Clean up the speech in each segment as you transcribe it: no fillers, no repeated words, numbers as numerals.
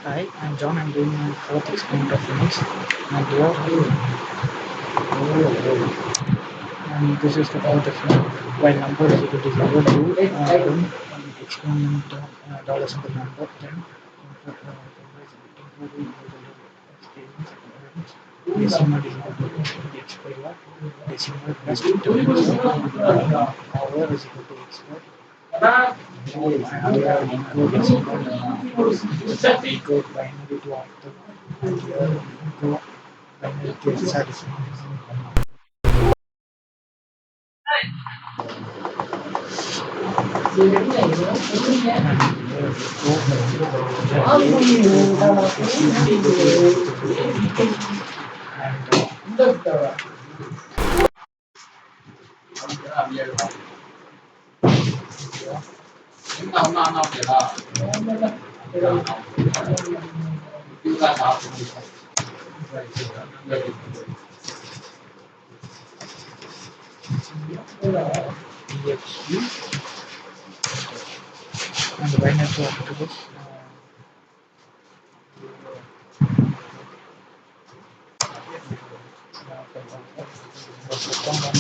Hi, I'm John. I'm doing my fourth experiment of Phoenix, and here, and this is the fourth experiment. While number is equal to 0, do run experiment dollar symbol number, then temporary experience decimal is equal to the expiry decimal plus hour is equal to expire. And we have encode decimal encode binary to octal, and here encode binary to hexadecimal. And binary to octal is the second one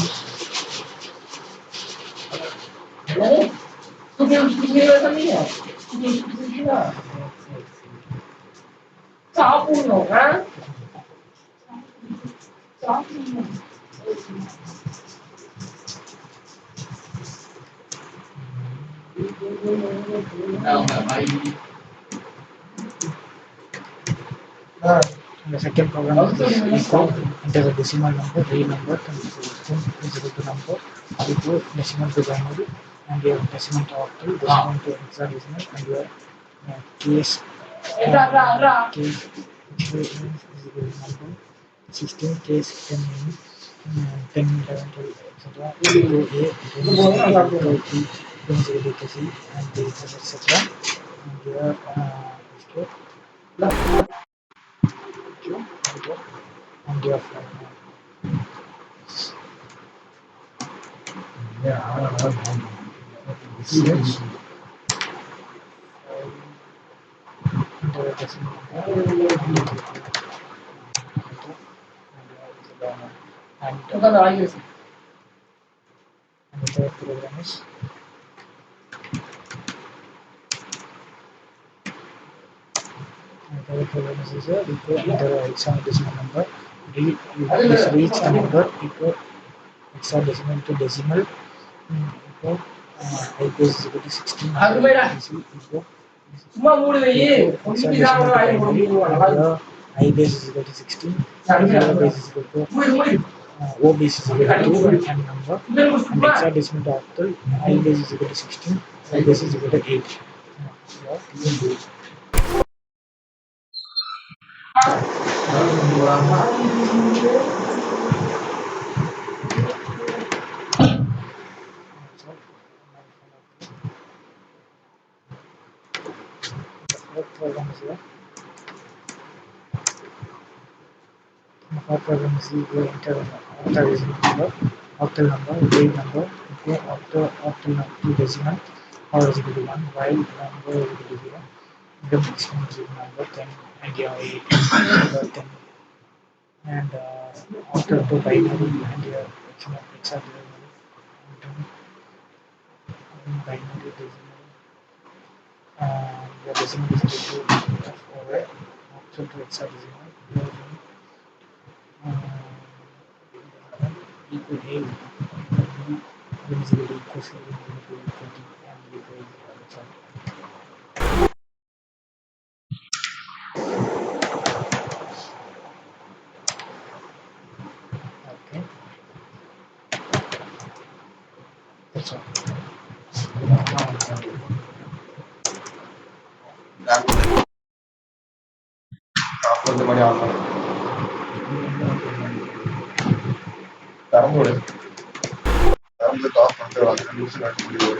the second program is this equal enter the decimal number, real number, and is equal to number, equal decimal to binary, and your decimal to octal, decimal to hexadecimal, and your case case is equal to number, 16 case 10 10 11 12 etc. Equal to A, equal to B, is equal to C, and the etc. And here and your yes. And the third program is equal enter hexadecimal number, reach the number equal hexadecimal to decimal equal I base is equal to 16 equal hexadecimal to binary, and I base is equal to 16, zero base is equal to O base is equal to 2 and number, and hexadecimal to octal, I base is equal to 16, I base is equal to 8. Fourth program is here. The fourth program is you enter octal number, real number, equal octal to decimal, or is equal to 1, while number is equal to 0. The maximum is equal to number 10, and your 8 number 10, and octal to binary, and your hexadecimal, and binary decimal. The decimal is equal to F over octal to hexadecimal, equal A, then is equal to equal C, then is equal to 20, and equal okay, that's all. கொஞ்சம் மணி of பண்ணுங்க திறந்து of பண்ணிட்டு 2 நிமிஷம் கழிச்சு முடிவு